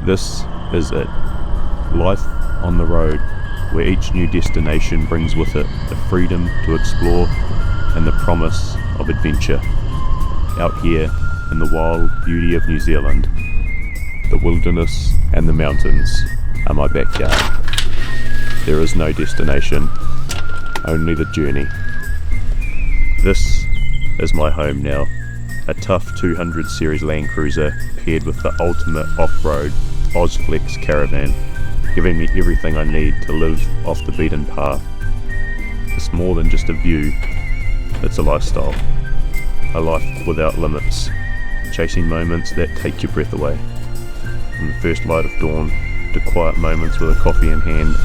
This is it. Life on the road, where each new destination brings with it the freedom to explore and the promise of adventure. Out here in the wild beauty of New Zealand, the wilderness and the mountains are my backyard. There is no destination, only the journey. This is my home now, a tough 200 series Landcruiser paired with the ultimate off-road Ozflex Caravan, giving me everything I need to live off the beaten path. It's more than just a view, it's a lifestyle. A life without limits, chasing moments that take your breath away. From the first light of dawn to quiet moments with a coffee in hand,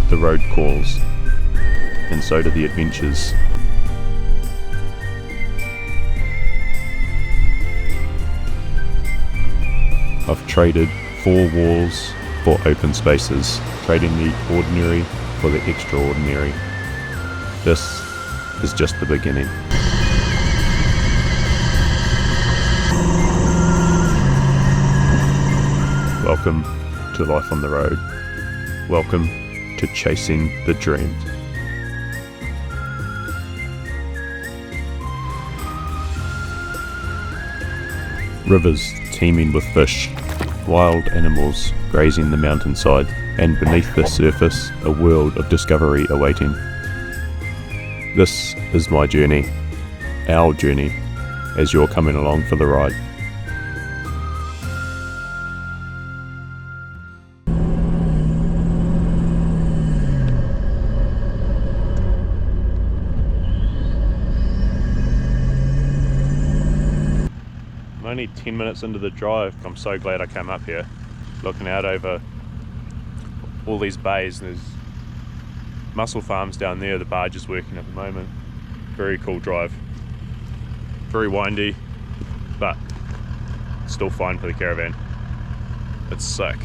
the road calls, and so do the adventures. I've traded 4 walls for open spaces, trading the ordinary for the extraordinary. This is just the beginning. Welcome to life on the road. Welcome to chasing the dream. Rivers teeming with fish, wild animals grazing the mountainside, and beneath the surface a world of discovery awaiting. This is my journey, our journey, as you're coming along for the ride. I'm only 10 minutes into the drive. I'm so glad I came up here, looking out over all these bays. There's mussel farms down there, the barge is working at the moment. Very cool drive, very windy, but still fine for the caravan. It's sick.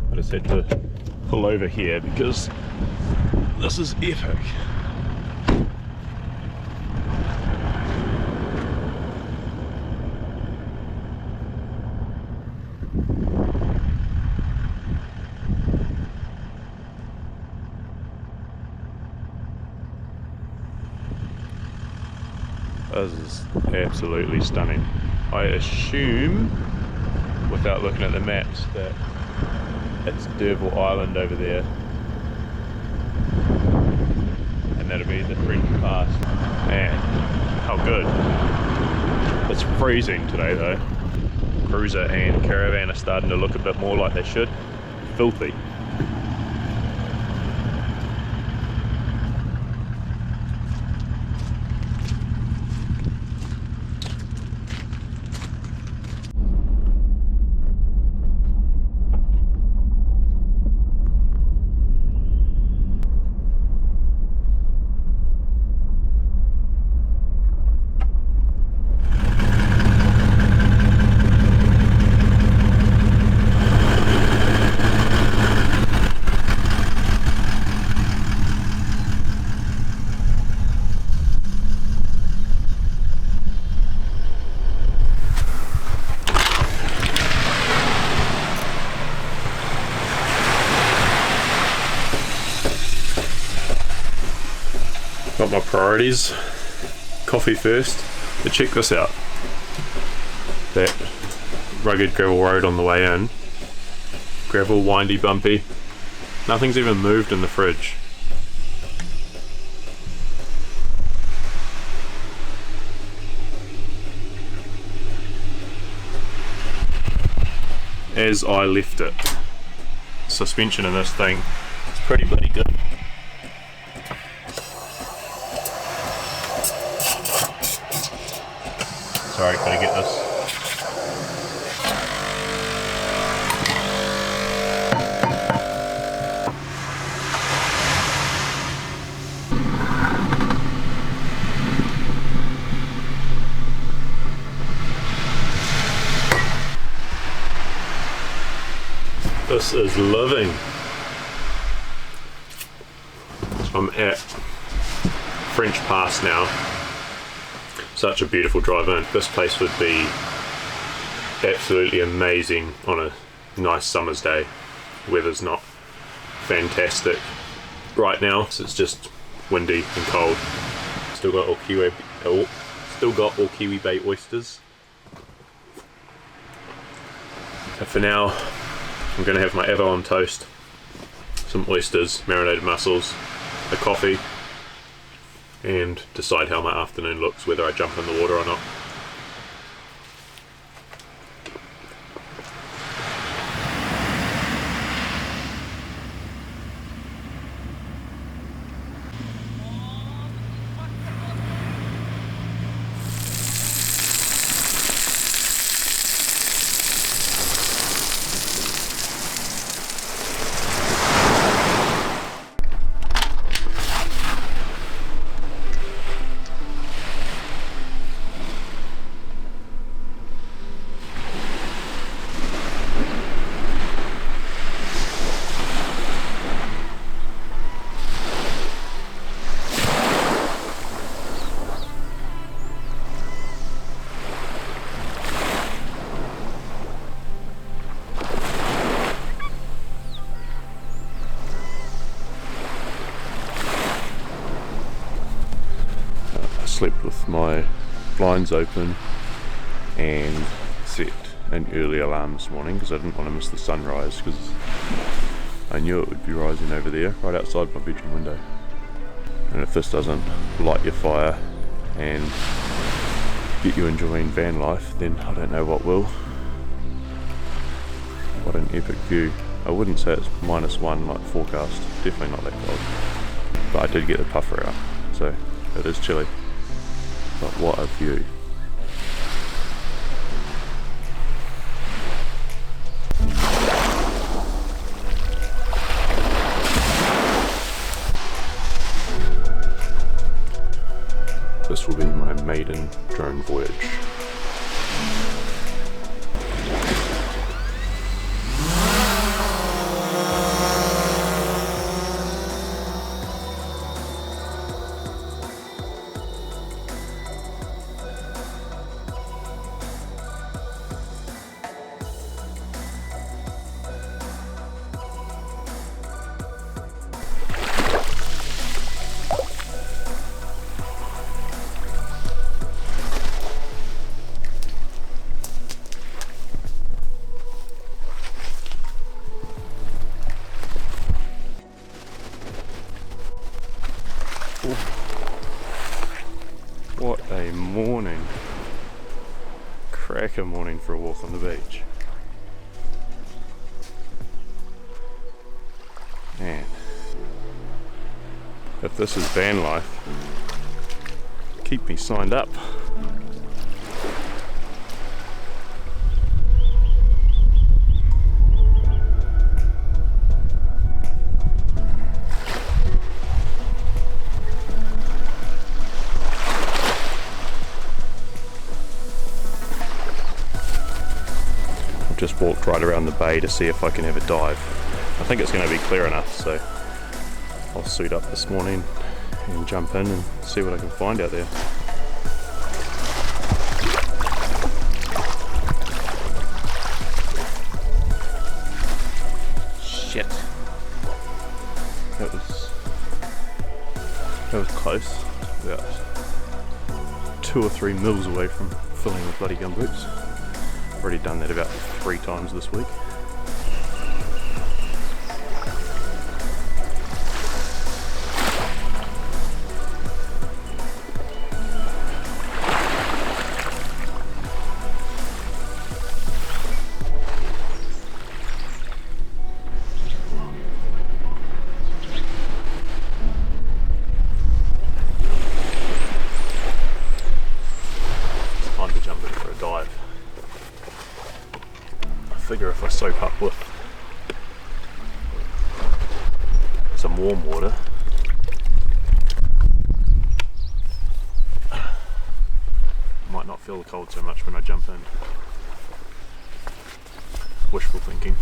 I just had to pull over here because this is epic. This is absolutely stunning. I assume, without looking at the maps, that it's Derville Island over there, and that'll be the French Pass. Man, how good. It's freezing today though. Cruiser and Caravan are starting to look a bit more like they should. Filthy. Got my priorities. Coffee first. But check this out. That rugged gravel road on the way in. Gravel, windy, bumpy. Nothing's even moved in the fridge. As I left it. Suspension in this thing is pretty bloody good. Sorry, gotta get this. This is living. I'm at French Pass now. Such a beautiful drive in. This place would be absolutely amazing on a nice summer's day. Weather's not fantastic right now, so it's just windy and cold. Still got all Kiwi Bay oysters. And for now, I'm going to have my Avalon toast, some oysters, marinated mussels, a coffee, and decide how my afternoon looks, whether I jump in the water or not. Slept with my blinds open and set an early alarm this morning because I didn't want to miss the sunrise, because I knew it would be rising over there right outside my bedroom window. And if this doesn't light your fire and get you enjoying van life, then I don't know what will. What an epic view. I wouldn't say it's -1 like forecast, definitely not that cold, but I did get the puffer out, so it is chilly. But what a view. This will be my maiden drone voyage. What a morning. Cracker morning for a walk on the beach. Man, if this is van life, keep me signed up. Just walked right around the bay to see if I can have a dive. I think it's going to be clear enough, so I'll suit up this morning and jump in and see what I can find out there. Shit. That was close. About 2 or 3 mils away from filling with bloody gumboots. Already done that about 3 times this week. It's time to jump in for a dive. Figure if I soak up with some warm water, I might not feel the cold so much when I jump in. Wishful thinking.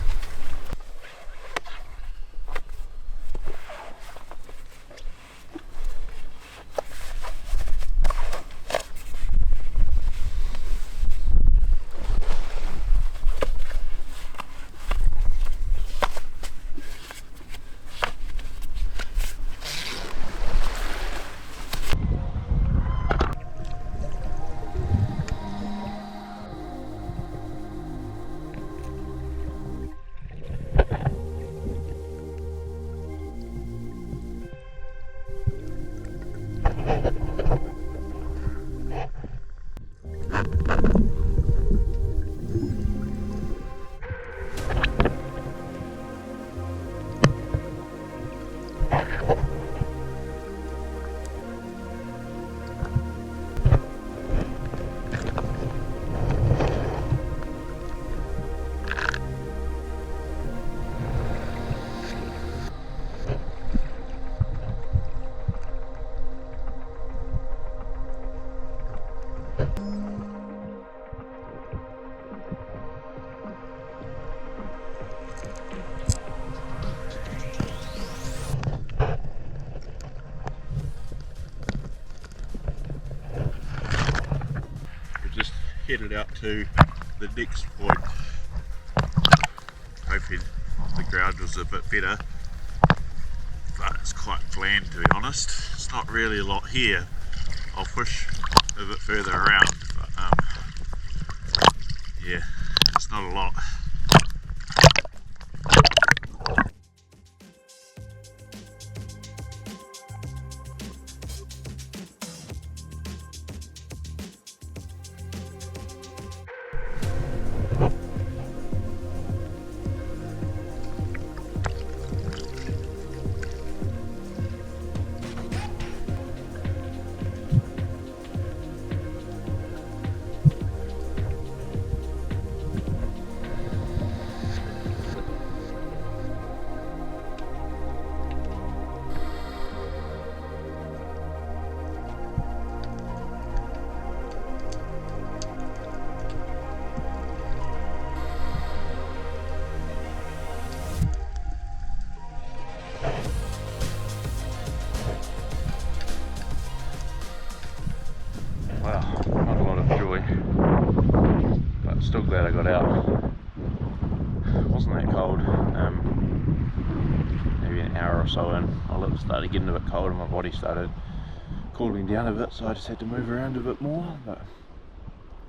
Headed out to the next point, hoping the ground was a bit better, but it's quite bland to be honest. It's not really a lot here. I'll push a bit further around, but yeah, it's not a lot. Wow, not a lot of joy, but still glad I got out. It wasn't that cold. Maybe an hour or so in, my lips started getting a bit cold and my body started cooling down a bit, so I just had to move around a bit more, but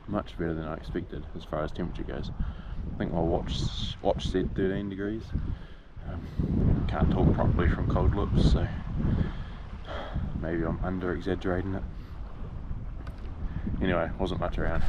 much better than I expected as far as temperature goes. I think my watch said 13 degrees. Can't talk properly from cold lips, so maybe I'm under exaggerating it. Anyway, wasn't much around.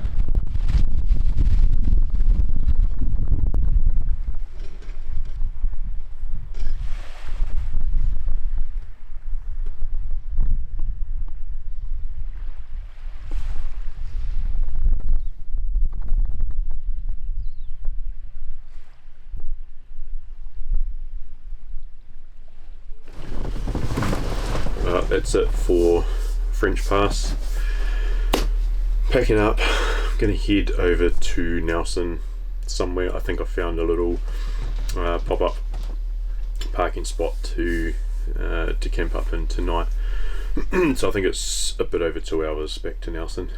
That's it for French Pass. Packing up, I'm going to head over to Nelson somewhere. I think I found a little pop-up parking spot to camp up in tonight. So I think it's a bit over 2 hours back to Nelson.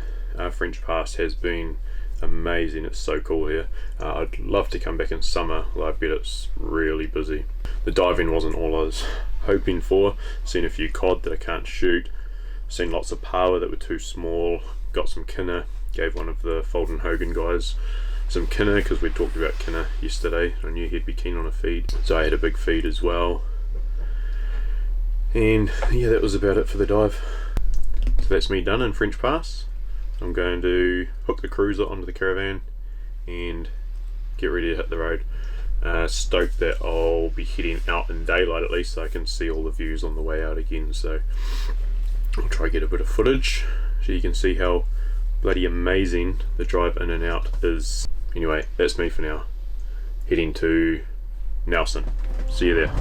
French Pass has been amazing. It's so cool here. I'd love to come back in summer, although I bet it's really busy. The diving wasn't all I was hoping for. Seen a few cod that I can't shoot. Seen lots of paua that were too small. Got some kinner. Gave one of the Folden Hogan guys some kinner because we talked about kinner yesterday. I knew he'd be keen on a feed, so I had a big feed as well. And yeah, that was about it for the dive. So that's me done in French Pass. I'm going to hook the cruiser onto the Caravan and get ready to hit the road. Stoked that I'll be heading out in daylight at least, so I can see all the views on the way out again. So I'll try to get a bit of footage so you can see how bloody amazing the drive in and out is. Anyway, that's me for now. Heading to Nelson. See you there.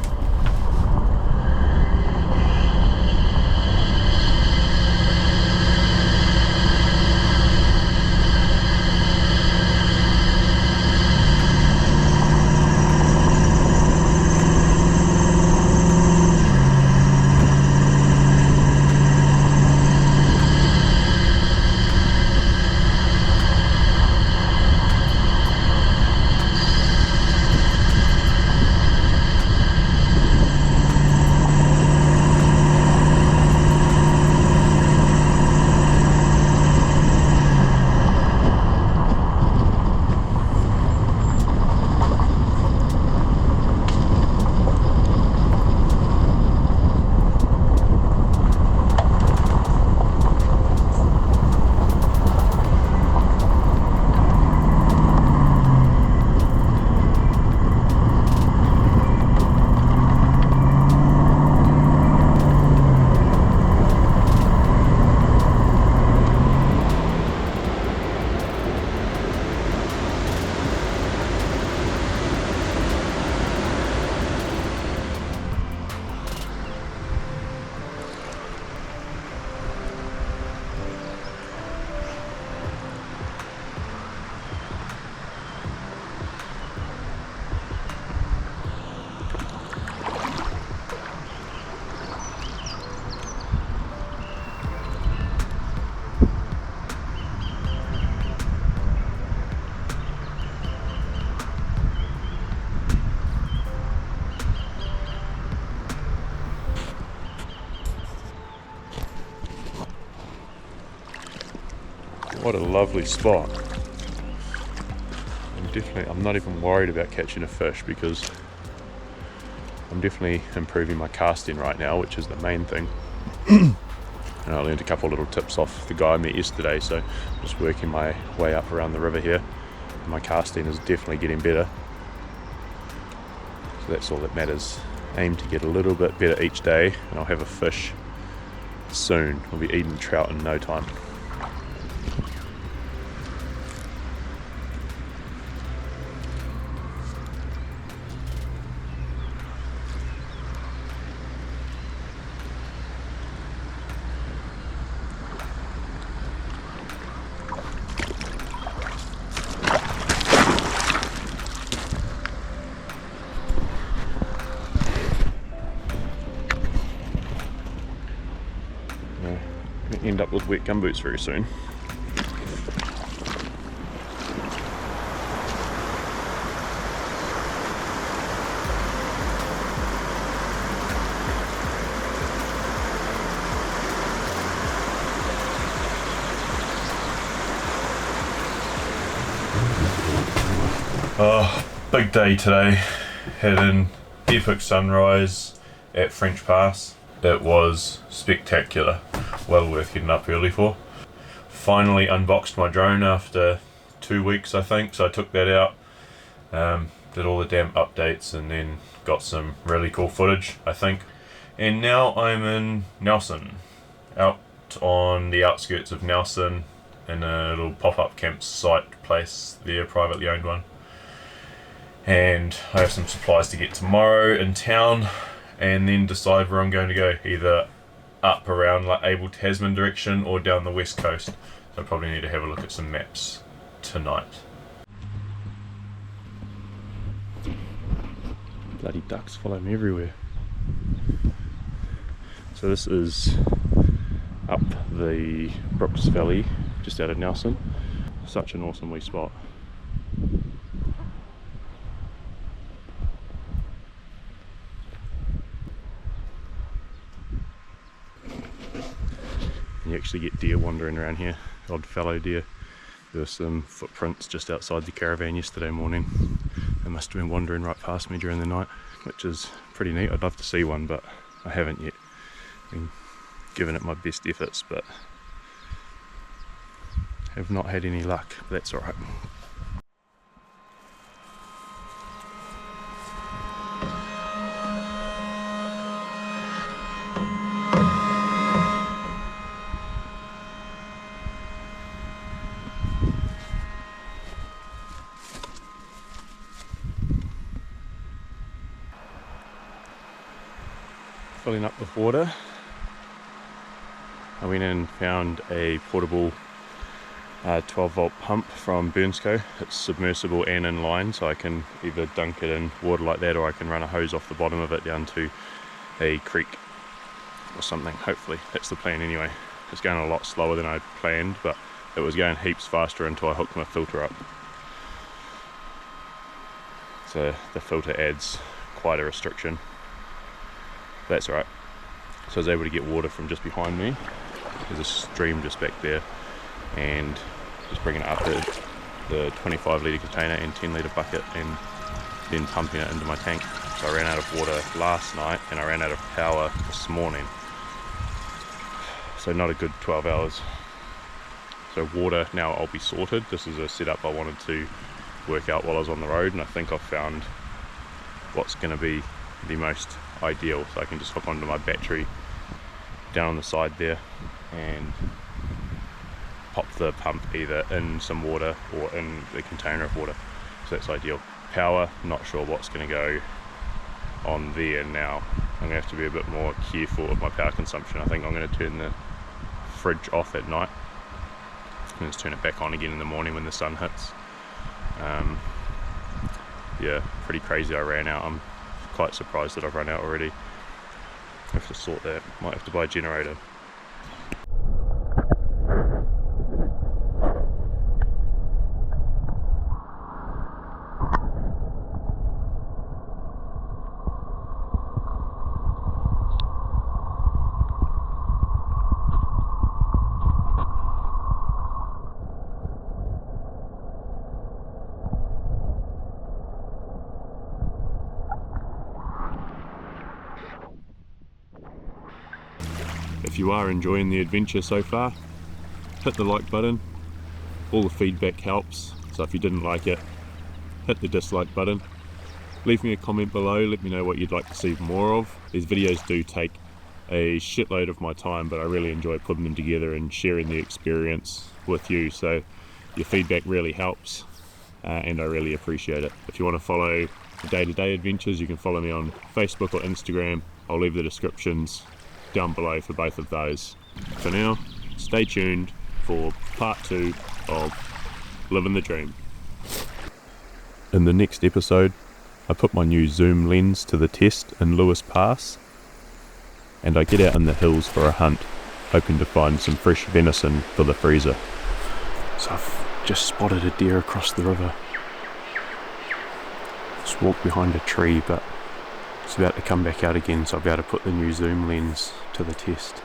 What a lovely spot. I'm not even worried about catching a fish because I'm definitely improving my casting right now, which is the main thing. And I learned a couple little tips off the guy I met yesterday, so just working my way up around the river here. My casting is definitely getting better. So that's all that matters. Aim to get a little bit better each day, and I'll have a fish soon. We'll be eating trout in no time. End up with wet gumboots very soon. Big day today. Had an epic sunrise at French Pass. It was spectacular. Well worth getting up early for. Finally unboxed my drone after 2 weeks, I think, so I took that out, did all the damn updates, and then got some really cool footage, I think. And now I'm in Nelson, out on the outskirts of Nelson in a little pop-up campsite place there, privately owned one. And I have some supplies to get tomorrow in town, and then decide where I'm going to go, either up around like Abel Tasman direction or down the west coast. So I probably need to have a look at some maps tonight. Bloody ducks follow me everywhere. So this is up the Brooks Valley, just out of Nelson. Such an awesome wee spot. You actually get deer wandering around here, odd fallow deer. There were some footprints just outside the caravan yesterday morning. They must have been wandering right past me during the night, which is pretty neat. I'd love to see one, but I haven't yet. Been giving it my best efforts, but have not had any luck. But that's alright. Filling up with water. I went in and found a portable 12 volt pump from Burnsco. It's submersible and in line, so I can either dunk it in water like that, or I can run a hose off the bottom of it down to a creek or something. Hopefully that's the plan anyway. It's going a lot slower than I planned, but it was going heaps faster until I hooked my filter up. So the filter adds quite a restriction. That's alright. So I was able to get water from just behind me. There's a stream just back there, and just bringing it up to the 25 litre container and 10 litre bucket, and then pumping it into my tank. So I ran out of water last night and I ran out of power this morning. So not a good 12 hours. So water, now I'll be sorted. This is a setup I wanted to work out while I was on the road, and I think I've found what's going to be the most ideal. So I can just hook onto my battery down on the side there and pop the pump either in some water or in the container of water. So that's ideal. Power, not sure what's going to go on there now. I'm going to have to be a bit more careful of my power consumption. I think I'm going to turn the fridge off at night and just turn it back on again in the morning when the sun hits. Yeah, pretty crazy. I ran out. I'm quite surprised that I've run out already. I have to sort that. Might have to buy a generator. If you are enjoying the adventure so far, hit the like button. All the feedback helps, so if you didn't like it, hit the dislike button. Leave me a comment below, let me know what you'd like to see more of. These videos do take a shitload of my time, but I really enjoy putting them together and sharing the experience with you, so your feedback really helps, and I really appreciate it. If you want to follow the day-to-day adventures, you can follow me on Facebook or Instagram. I'll leave the descriptions down below for both of those. For now, stay tuned for part 2 of Living the Dream. In the next episode, I put my new zoom lens to the test in Lewis Pass, and I get out in the hills for a hunt, hoping to find some fresh venison for the freezer. So I've just spotted a deer across the river. Just walked behind a tree, but it's about to come back out again, so I'll be able to put the new zoom lens to the test.